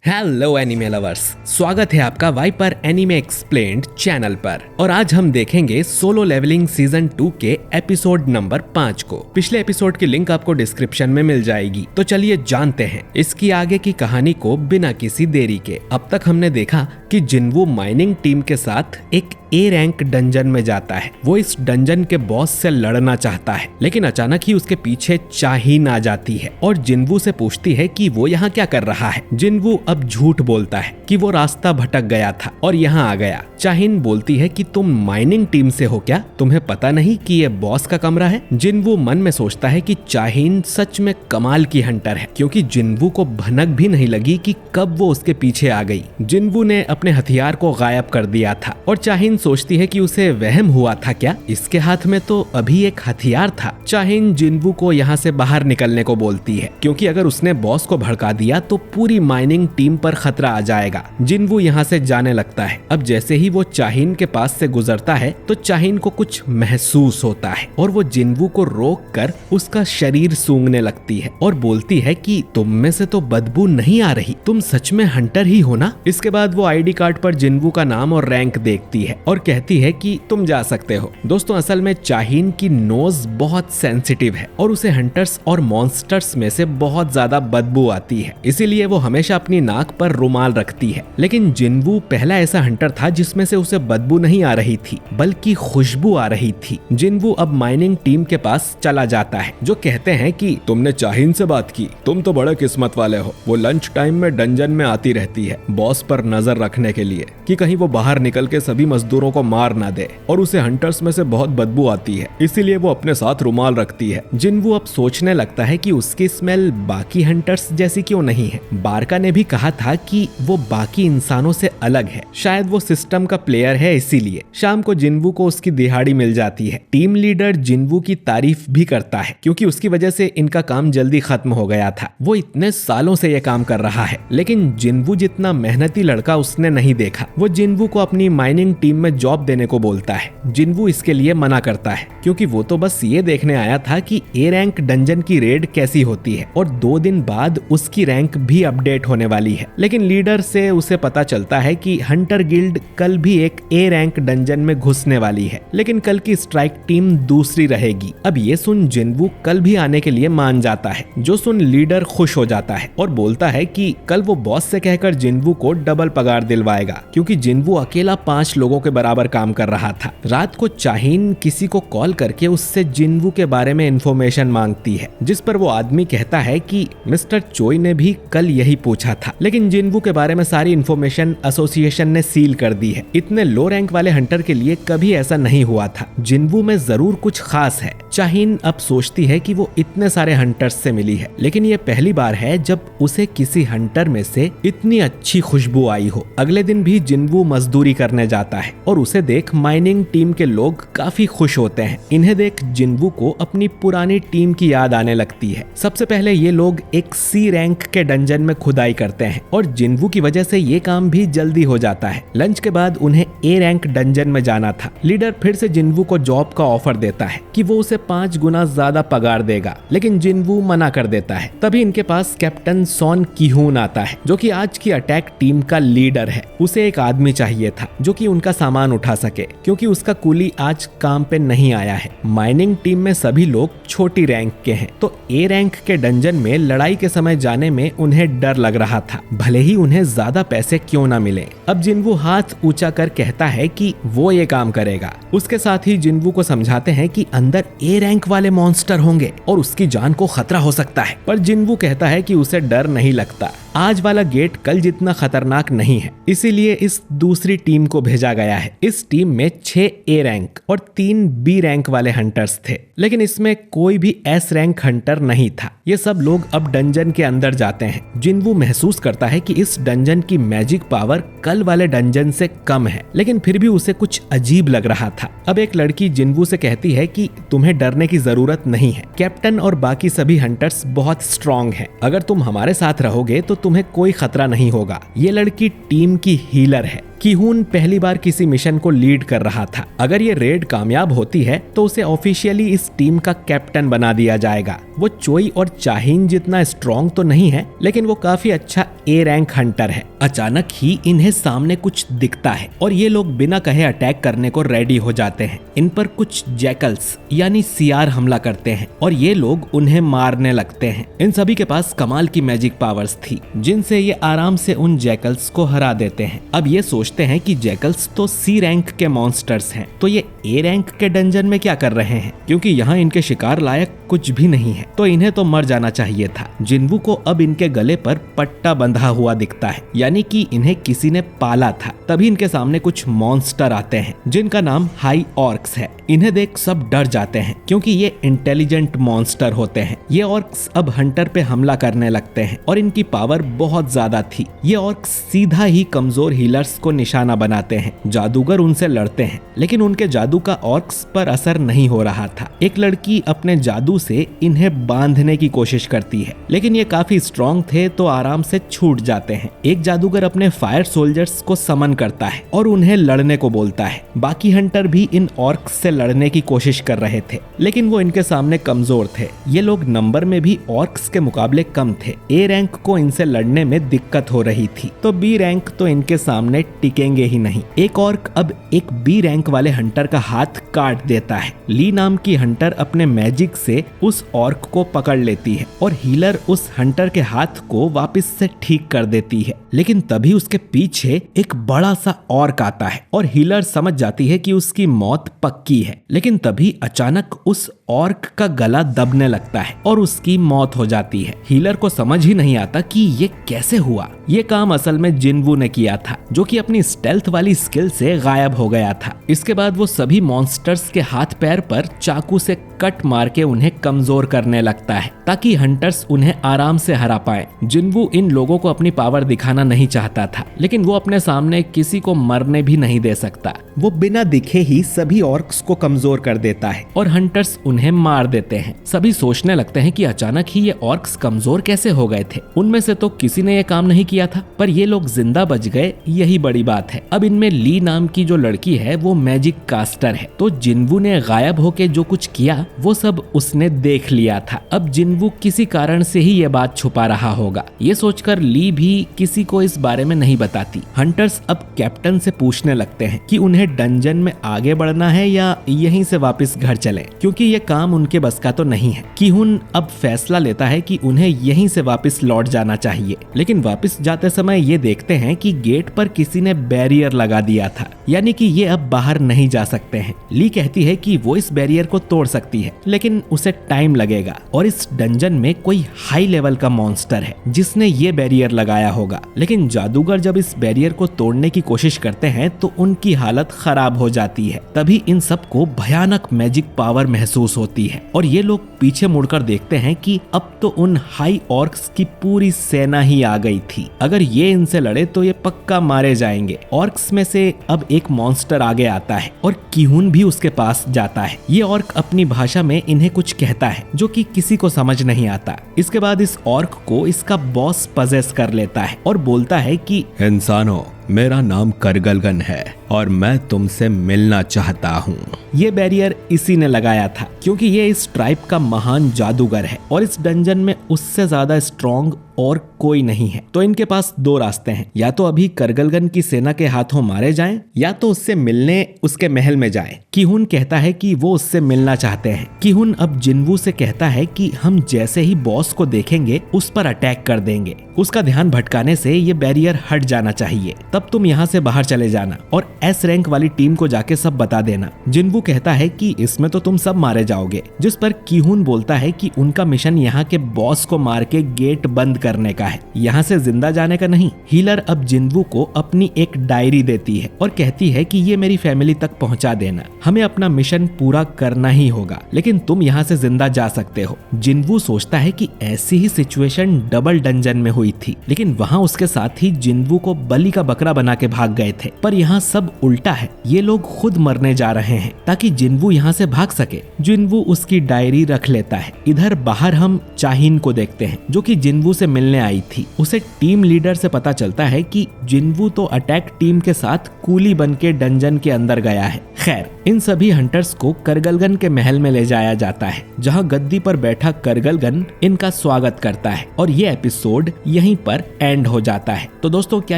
Hello anime lovers, स्वागत है आपका वाइपर एनिमे एक्सप्लेन्ड चैनल पर। और आज हम देखेंगे सोलो लेवलिंग सीजन 2 के एपिसोड नंबर 5 को। पिछले एपिसोड की लिंक आपको डिस्क्रिप्शन में मिल जाएगी। तो चलिए जानते हैं इसकी आगे की कहानी को बिना किसी देरी के। अब तक हमने देखा कि जिनवू माइनिंग टीम के साथ एक ए रैंक डंजन में जाता है। वो इस डंजन के बॉस से लड़ना चाहता है, लेकिन अचानक ही उसके पीछे चाहीन आ जाती है और जिनवू से पूछती है कि वो यहाँ क्या कर रहा है। जिनवू अब झूठ बोलता है कि वो रास्ता भटक गया था और यहाँ आ गया। चाहीन बोलती है कि तुम माइनिंग टीम से हो क्या? तुम्हें पता नहीं कि ये बॉस का कमरा है? जिनवू मन में सोचता है कि चाहीन सच में कमाल की हंटर है, क्योंकि जिनवू को भनक भी नहीं लगी कि कब वो उसके पीछे आ गई। जिनवू ने अपने हथियार को गायब कर दिया था और चाहीन सोचती है कि उसे वहम हुआ था क्या? इसके हाथ में तो अभी एक हथियार था। चाहीन जिनवू को यहाँ से बाहर निकलने को बोलती है, क्योंकि अगर उसने बॉस को भड़का दिया तो पूरी माइनिंग टीम पर खतरा आ जाएगा। जिनवू यहाँ से जाने लगता है। अब जैसे ही वो चाहीन के पास से गुजरता है तो चाहीन को कुछ महसूस होता है और वो जिनवू को रोक कर उसका शरीर सूंघने लगती है और बोलती है कि तुम में से तो बदबू नहीं आ रही, तुम सच में हंटर ही हो ना? इसके बाद वो आईडी कार्ड पर जिनवू का नाम और रैंक देखती है और कहती है कि तुम जा सकते हो। दोस्तों, असल में चाहीन की नोज बहुत सेंसिटिव है और उसे हंटर्स और मॉन्स्टर्स में से बहुत ज्यादा बदबू आती है, इसीलिए वो हमेशा अपनी नाक पर रुमाल रखती है। लेकिन जिनवू पहला ऐसा हंटर था जिसमें से उसे बदबू नहीं आ रही थी, बल्कि खुशबू आ रही थी। जिनवू अब माइनिंग टीम के पास चला जाता है, जो कहते हैं कि तुमने चाहीन से बात की, तुम तो बड़े किस्मत वाले हो। वो लंच टाइम में डंजन में आती रहती है बॉस पर नजर रखने के लिए कि कहीं वो बाहर निकल के सभी मजदूरों को मार ना दे, और उसे हंटर्स में से बहुत बदबू आती है, इसीलिए वो अपने साथ रुमाल रखती है। जिनवू अब सोचने लगता है कि उसकी स्मेल बाकी हंटर्स जैसी क्यों नहीं है। बारका ने भी कहा था कि वो बाकी इंसानों से अलग है, शायद वो सिस्टम का प्लेयर है इसीलिए। शाम को जिनवू को उसकी दिहाड़ी मिल जाती है। टीम लीडर जिनवू की तारीफ भी करता है, क्योंकि उसकी वजह से इनका काम जल्दी खत्म हो गया था। वो इतने सालों से ये काम कर रहा है, लेकिन जिनवू जितना मेहनती लड़का उसने नहीं देखा। वो जिनवू को अपनी माइनिंग टीम में जॉब देने को बोलता है। जिनवू इसके लिए मना करता है, क्योंकि वो तो बस ये देखने आया था कि ए रैंक डंजन की रेड कैसी होती है, और 2 दिन बाद उसकी रैंक भी अपडेट होने वाली है। लेकिन लीडर से उसे पता चलता है कि हंटर गिल्ड कल भी एक ए रैंक डंजन में घुसने वाली है, लेकिन कल की स्ट्राइक टीम दूसरी रहेगी। अब ये सुन जिनवू कल भी आने के लिए मान जाता है, जो सुन लीडर खुश हो जाता है और बोलता है कि कल वो बॉस से कहकर जिनवू को डबल पगार दिलवाएगा, क्योंकि जिनवू अकेला 5 लोगों के बराबर काम कर रहा था। रात को चाहीन किसी को कॉल करके उससे जिनवू के बारे में इंफॉर्मेशन मांगती है, जिस पर वो आदमी कहता है कि मिस्टर चोई ने भी कल यही पूछा था, लेकिन जिनवू के बारे में सारी इंफॉर्मेशन एसोसिएशन ने सील कर दी है। इतने लो रैंक वाले हंटर के लिए कभी ऐसा नहीं हुआ था। जिनवू में जरूर कुछ खास है। चाहीन अब सोचती है कि वो इतने सारे हंटर्स से मिली है, लेकिन ये पहली बार है जब उसे किसी हंटर में से इतनी अच्छी खुशबू आई हो। अगले दिन भी जिनवू मजदूरी करने जाता है और उसे देख माइनिंग टीम के लोग काफी खुश होते हैं। इन्हें देख जिनवू को अपनी पुरानी टीम की याद आने लगती है। सबसे पहले ये लोग एक सी रैंक के डंजन में खुदाई करते हैं और जिनवू की वजह से ये काम भी जल्दी हो जाता है। लंच के बाद उन्हें ए रैंक डंजन में जाना था। लीडर फिर से जिनवू को जॉब का ऑफर देता है कि वो उसे 5 गुना ज्यादा पगार देगा, लेकिन जिनवू मना कर देता है। तभी इनके पास कैप्टन सॉन कीहून आता है, जो कि आज की अटैक टीम का लीडर है। उसे एक आदमी चाहिए था जो कि उनका सामान उठा सके, क्योंकि उसका कुली आज काम पे नहीं आया है। माइनिंग टीम में सभी लोग छोटी रैंक के हैं, तो ए रैंक के डंजन में लड़ाई के समय जाने में उन्हें डर लग रहा था, भले ही उन्हें ज्यादा पैसे क्यों ना मिले। अब जिनवू हाथ ऊंचा कर कहता है कि वो ये काम करेगा। उसके साथ ही जिनवू को समझाते हैं कि अंदर ए रैंक वाले मॉन्स्टर होंगे और उसकी जान को खतरा हो सकता है, पर जिनवू कहता है कि उसे डर नहीं लगता। आज वाला गेट कल जितना खतरनाक नहीं है, इसीलिए इस दूसरी टीम को भेजा गया है। इस टीम में 6 ए रैंक और 3 बी रैंक वाले हंटर्स थे, लेकिन इसमें कोई भी एस रैंक हंटर नहीं था। ये सब लोग अब डंजन के अंदर जाते हैं। जिनवू महसूस करता है कि इस डंजन की मैजिक पावर कल वाले डंजन से कम है, लेकिन फिर भी उसे कुछ अजीब लग रहा था। अब एक लड़की जिनवू से कहती है कि तुम्हें डरने की जरूरत नहीं है, कैप्टन और बाकी सभी हंटर्स बहुत स्ट्रॉन्ग हैं। अगर तुम हमारे साथ रहोगे तो तुम्हें कोई खतरा नहीं होगा। ये लड़की टीम की हीलर है। कीहून पहली बार किसी मिशन को लीड कर रहा था। अगर ये रेड कामयाब होती है तो उसे ऑफिशियली इस टीम का कैप्टन बना दिया जाएगा। वो चोई और चाहीन जितना स्ट्रॉन्ग तो नहीं है, लेकिन वो काफी अच्छा ए रैंक हंटर है। अचानक ही इन्हें सामने कुछ दिखता है और ये लोग बिना कहे अटैक करने को रेडी हो जाते हैं। इन पर कुछ जैकल्स यानी सियार हमला करते हैं और ये लोग उन्हें मारने लगते हैं। इन सभी के पास कमाल की मैजिक पावर्स थी, जिनसे ये आराम से उन जैकल्स को हरा देते हैं। अब ये सोचते हैं कि जैकल्स तो सी रैंक के मॉन्स्टर्स हैं, तो ये ए रैंक के डंजन में क्या कर रहे हैं, क्योंकि यहाँ इनके शिकार लायक कुछ भी नहीं है, तो इन्हें तो मर जाना चाहिए था। जिन्वू को अब इनके गले पर पट्टा बंधा हुआ दिखता है, यानी कि इन्हें किसी ने पाला था। तभी इनके सामने कुछ मॉन्स्टर आते हैं जिनका नाम हाई ऑर्क्स है। इन्हें देख सब डर जाते हैं क्योंकि ये इंटेलिजेंट मॉन्स्टर होते हैं। ये ऑर्क्स अब हंटर पे हमला करने लगते हैं और इनकी पावर बहुत ज्यादा थी। ये ऑर्क्स सीधा ही कमजोर हीलर्स को निशाना बनाते हैं। जादूगर उनसे लड़ते हैं, लेकिन उनके जादू का ऑर्क्स पर असर नहीं हो रहा था। एक लड़की अपने जादू से इन्हें बांधने की कोशिश करती है, लेकिन ये काफी स्ट्रॉन्ग थे तो आराम से छूट जाते हैं। एक जादूगर अपने फायर सोल्जर्स को समन करता है और उन्हें लड़ने को बोलता है। बाकी हंटर भी इन ऑर्क्स से लड़ने की कोशिश कर रहे थे, लेकिन वो इनके सामने कमजोर थे। ये लोग नंबर में भी ऑर्क्स के मुकाबले कम थे। ए रैंक को इनसे लड़ने में दिक्कत हो रही थी, तो बी रैंक तो इनके सामने टिकेंगे ही नहीं। एक ऑर्क अब एक बी रैंक वाले हंटर का हाथ काट देता है। ली नाम की हंटर अपने मैजिक से उस ऑर्क को पकड़ लेती है और हीलर उस हंटर के हाथ को वापस से ठीक कर देती है। लेकिन तभी उसके पीछे एक बड़ा सा ऑर्क आता है और हीलर समझ जाती है कि उसकी मौत पक्की है। लेकिन तभी अचानक उस ऑर्क का गला दबने लगता है और उसकी मौत हो जाती है। हीलर को समझ ही नहीं आता कि ये कैसे हुआ। ये काम असल में जिन्वू ने किया था, जो कि अपनी स्टेल्थ वाली स्किल से गायब हो गया था। इसके बाद वो सभी मॉन्स्टर्स के हाथ पैर पर चाकू से कट मार के उन्हें कमजोर करने लगता है, ताकि हंटर्स उन्हें आराम से हरा पाए। जिन्वू इन लोगों को अपनी पावर दिखाना नहीं चाहता था, लेकिन वो अपने सामने किसी को मरने भी नहीं दे सकता। वो बिना दिखे ही सभी ऑर्क्स को कमजोर कर देता है और हंटर्स उन्हें मार देते हैं। सभी सोचने लगते हैं कि अचानक ही ये ऑर्क्स कमजोर कैसे हो गए थे। उनमें से तो किसी ने ये काम नहीं किया था, पर ये लोग जिंदा बच गए, यही बड़ी बात है। अब इनमें ली नाम की जो लड़की है वो मैजिक कास्टर है, तो जिन्वू ने गायब होके जो कुछ किया वो सब उसने देख लिया था। अब जिन्वू किसी कारण से ही ये बात छुपा रहा होगा। ये सोचकर ली भी किसी को इस बारे में नहीं बताती। हंटर्स अब कैप्टन से पूछने लगते हैं कि उन्हें डंजन में आगे बढ़ना है या यहीं से वापस घर चले, क्योंकि ये काम उनके बस का तो नहीं है। कीहून अब फैसला लेता है कि उन्हें यहीं से वापस लौट जाना चाहिए, लेकिन वापस जाते समय ये देखते हैं कि गेट पर किसी ने बैरियर लगा दिया था, यानी कि ये अब बाहर नहीं जा सकते हैं। ली कहती है कि वो इस बैरियर को तोड़ सकती है, लेकिन उसे टाइम लगेगा और इस डंजन में कोई हाई लेवल का मॉन्स्टर है जिसने ये बैरियर लगाया होगा। लेकिन जादूगर जब इस बैरियर को तोड़ने की कोशिश करते हैं तो उनकी हालत खराब हो जाती है। तभी इन सबको भयानक मैजिक पावर महसूस होती है और ये लोग पीछे मुड़कर देखते हैं कि अब तो उन हाई ऑर्क्स की पूरी सेना ही आ गई थी। अगर ये इनसे लड़े तो ये पक्का मारे जाएंगे। ऑर्क्स में से अब एक मॉन्स्टर आगे आता है और कीहून भी उसके पास जाता है। ये ऑर्क अपनी भाषा में इन्हें कुछ कहता है जो कि किसी को समझ नहीं आता। इसके बाद इस ऑर्क को इसका बॉस पजेस कर लेता है और बोलता है कि इंसानों, मेरा नाम करगलगन है और मैं तुमसे मिलना चाहता हूँ। ये बैरियर इसी ने लगाया था, क्योंकि ये इस ट्राइब का महान जादूगर है और इस डंजन में उससे ज्यादा स्ट्रॉन्ग और कोई नहीं है। तो इनके पास दो रास्ते हैं, या तो अभी करगलगन की सेना के हाथों मारे जाएं, या तो उससे मिलने उसके महल में जाएं। कीहून कहता है कि वो उससे मिलना चाहते हैं। कीहून अब जिन्वू से कहता है कि हम जैसे ही बॉस को देखेंगे उस पर अटैक कर देंगे। उसका ध्यान भटकाने से ये बैरियर हट जाना चाहिए, तब तुम यहाँ से बाहर चले जाना और एस रैंक वाली टीम को जाके सब बता देना। जिन्वू कहता है कि इसमें तो तुम सब मारे जाओगे, जिस पर कीहून बोलता है कि उनका मिशन यहाँ के बॉस को मार के गेट बंद करने का है, यहाँ से जिंदा जाने का नहीं। हीलर अब जिन्वू को अपनी एक डायरी देती है और कहती है कि ये मेरी फैमिली तक पहुँचा देना, हमें अपना मिशन पूरा करना ही होगा, लेकिन तुम यहाँ से जिंदा जा सकते हो। जिन्वू सोचता है कि ऐसी ही सिचुएशन डबल डंजन में हुई हुई थी, लेकिन वहाँ उसके साथ ही जिन्वू को बलि का बकरा बना के भाग गए थे। पर यहाँ सब उल्टा है, ये लोग खुद मरने जा रहे हैं ताकि जिन्वू यहाँ से भाग सके। जिन्वू उसकी डायरी रख लेता है। इधर बाहर हम चाहिन को देखते हैं जो कि जिन्वू से मिलने आई थी। उसे टीम लीडर से पता चलता है कि जिन्वू तो अटैक टीम के साथ कूली बन के डंजन के अंदर गया है। खैर, इन सभी हंटर्स को करगलगन के महल में ले जाया जाता है, जहां गद्दी पर बैठा करगलगन इनका स्वागत करता है और ये एपिसोड यहीं पर एंड हो जाता है। तो दोस्तों, क्या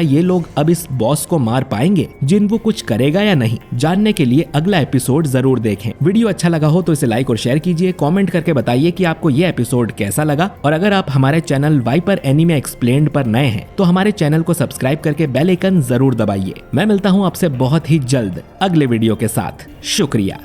ये लोग अब इस बॉस को मार पाएंगे? जिन्वू कुछ करेगा या नहीं? जानने के लिए अगला एपिसोड जरूर देखें। वीडियो अच्छा लगा हो तो इसे लाइक और शेयर कीजिए। कमेंट करके बताइए कि आपको ये एपिसोड कैसा लगा, और अगर आप हमारे चैनल वाइपर एनीमे एक्सप्लेन्ड पर नए हैं तो हमारे चैनल को सब्सक्राइब करके बेल आइकन जरूर दबाइए। मैं मिलता हूँ आपसे बहुत ही जल्द अगले वीडियो के साथ। शुक्रिया।